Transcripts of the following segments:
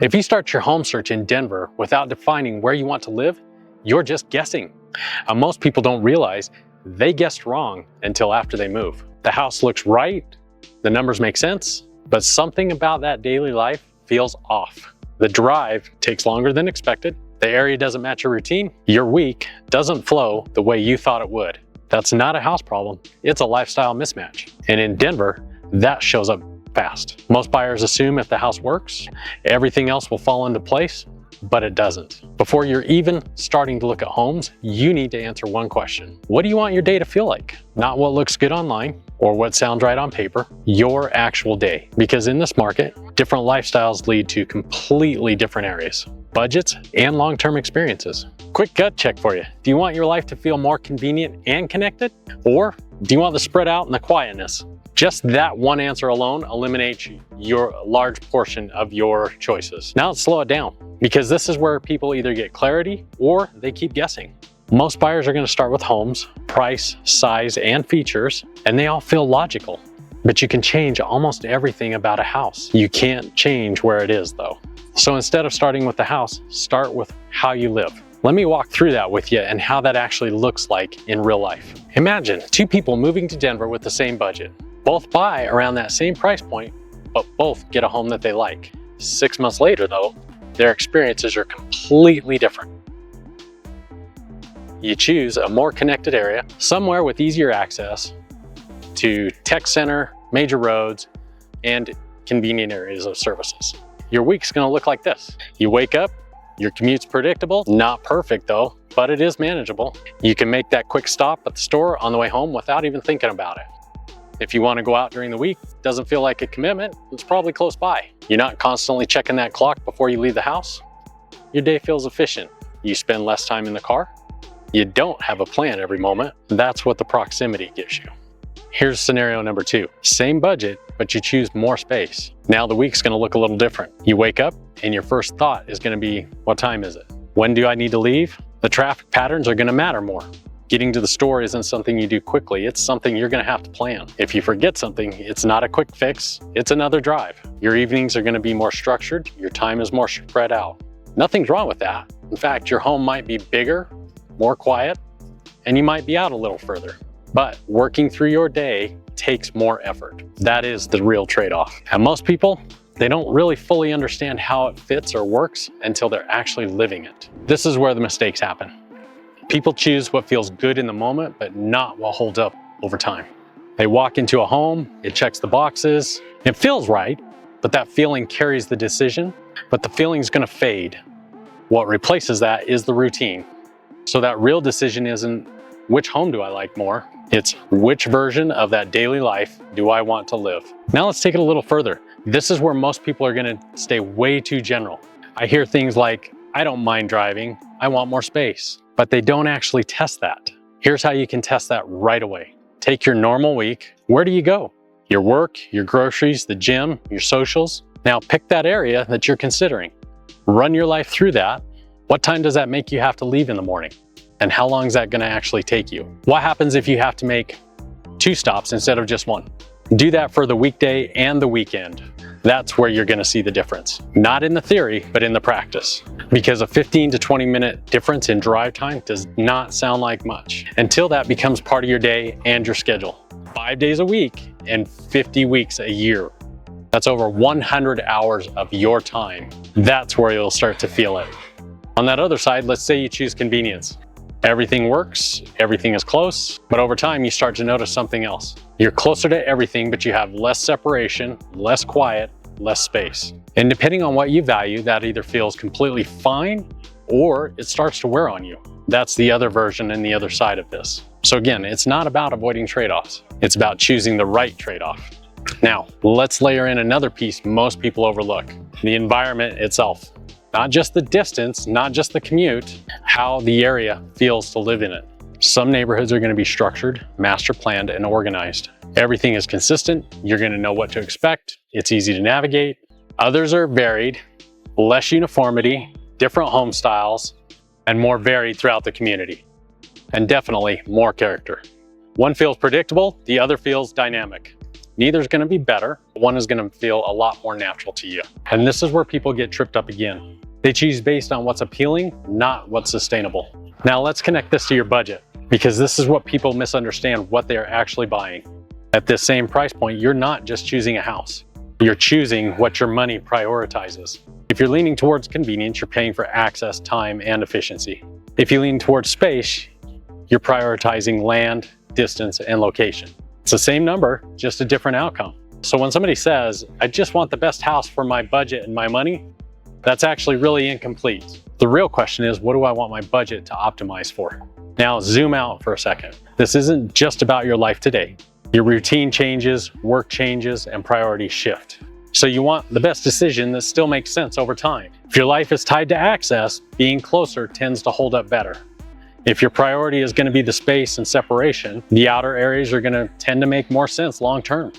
If you start your home search in Denver without defining where you want to live, you're just guessing. Most people don't realize they guessed wrong until after they move. The house looks right, the numbers make sense, but something about that daily life feels off. The drive takes longer than expected, the area doesn't match your routine, your week doesn't flow the way you thought it would. That's not a house problem, it's a lifestyle mismatch. And in Denver, that shows up fast. Most buyers assume if the house works, everything else will fall into place, but it doesn't. Before you're even starting to look at homes, you need to answer one question. What do you want your day to feel like? Not what looks good online or what sounds right on paper, your actual day. Because in this market, different lifestyles lead to completely different areas, budgets, and long-term experiences. Quick gut check for you. Do you want your life to feel more convenient and connected? Or do you want the spread out and the quietness? Just that one answer alone eliminates your large portion of your choices. Now let's slow it down, because this is where people either get clarity or they keep guessing. Most buyers are going to start with homes, price, size, and features, and they all feel logical. But you can change almost everything about a house. You can't change where it is though. So instead of starting with the house, start with how you live. Let me walk through that with you and how that actually looks like in real life. Imagine two people moving to Denver with the same budget. Both buy around that same price point, but both get a home that they like. 6 months later though, their experiences are completely different. You choose a more connected area, somewhere with easier access to tech center, major roads, and convenient areas of services. Your week's gonna look like this. You wake up, your commute's predictable, not perfect though, but it is manageable. You can make that quick stop at the store on the way home without even thinking about it. If you want to go out during the week, doesn't feel like a commitment, it's probably close by. You're not constantly checking that clock before you leave the house. Your day feels efficient. You spend less time in the car. You don't have a plan every moment. That's what the proximity gives you. Here's scenario number 2. Same budget, but you choose more space. Now the week's going to look a little different. You wake up and your first thought is going to be, what time is it? When do I need to leave? The traffic patterns are going to matter more. Getting to the store isn't something you do quickly, it's something you're gonna have to plan. If you forget something, it's not a quick fix, it's another drive. Your evenings are gonna be more structured, your time is more spread out. Nothing's wrong with that. In fact, your home might be bigger, more quiet, and you might be out a little further. But working through your day takes more effort. That is the real trade-off. And most people, they don't really fully understand how it fits or works until they're actually living it. This is where the mistakes happen. People choose what feels good in the moment, but not what holds up over time. They walk into a home, it checks the boxes, it feels right, but that feeling carries the decision, but the feeling's gonna fade. What replaces that is the routine. So that real decision isn't which home do I like more, it's which version of that daily life do I want to live. Now let's take it a little further. This is where most people are gonna stay way too general. I hear things like, I don't mind driving, I want more space. But they don't actually test that. Here's how you can test that right away. Take your normal week. Where do you go? Your work, your groceries, the gym, your socials. Now pick that area that you're considering. Run your life through that. What time does that make you have to leave in the morning? And how long is that gonna actually take you? What happens if you have to make 2 stops instead of just 1? Do that for the weekday and the weekend. That's where you're gonna see the difference. Not in the theory, but in the practice. Because a 15 to 20 minute difference in drive time does not sound like much until that becomes part of your day and your schedule. 5 days a week and 50 weeks a year. That's over 100 hours of your time. That's where you'll start to feel it. On that other side, let's say you choose convenience. Everything works, everything is close, but over time you start to notice something else. You're closer to everything, but you have less separation, less quiet, less space. And depending on what you value, that either feels completely fine or it starts to wear on you. That's the other version and the other side of this. So again, it's not about avoiding trade-offs. It's about choosing the right trade-off. Now, let's layer in another piece most people overlook, the environment itself. Not just the distance, not just the commute, how the area feels to live in it. Some neighborhoods are going to be structured, master planned, and organized. Everything is consistent. You're going to know what to expect. It's easy to navigate. Others are varied, less uniformity, different home styles, and more varied throughout the community. And definitely more character. One feels predictable, the other feels dynamic. Neither is going to be better. One is going to feel a lot more natural to you. And this is where people get tripped up again. They choose based on what's appealing, not what's sustainable. Now let's connect this to your budget, because this is what people misunderstand what they're actually buying. At this same price point, you're not just choosing a house. You're choosing what your money prioritizes. If you're leaning towards convenience, you're paying for access, time, and efficiency. If you lean towards space, you're prioritizing land, distance, and location. It's the same number, just a different outcome. So when somebody says, I just want the best house for my budget and my money, that's actually really incomplete. The real question is, what do I want my budget to optimize for? Now zoom out for a second. This isn't just about your life today. Your routine changes, work changes, and priorities shift. So you want the best decision that still makes sense over time. If your life is tied to access, being closer tends to hold up better. If your priority is going to be the space and separation, the outer areas are going to tend to make more sense long term.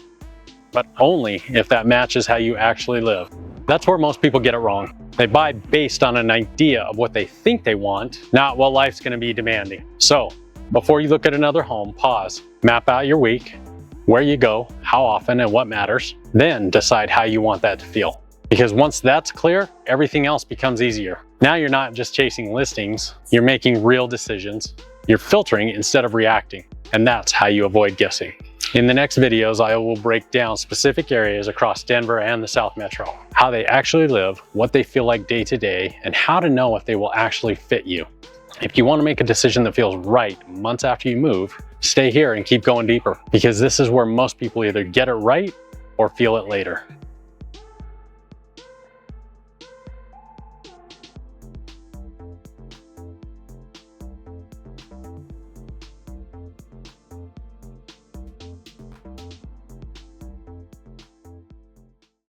But only if that matches how you actually live. That's where most people get it wrong. They buy based on an idea of what they think they want, not what life's going to be demanding. So, before you look at another home, pause, map out your week, where you go, how often, and what matters. Then decide how you want that to feel. Because once that's clear, everything else becomes easier. Now you're not just chasing listings, you're making real decisions. You're filtering instead of reacting. And that's how you avoid guessing. In the next videos, I will break down specific areas across Denver and the South Metro, how they actually live, what they feel like day to day, and how to know if they will actually fit you. If you want to make a decision that feels right months after you move, stay here and keep going deeper, because this is where most people either get it right or feel it later.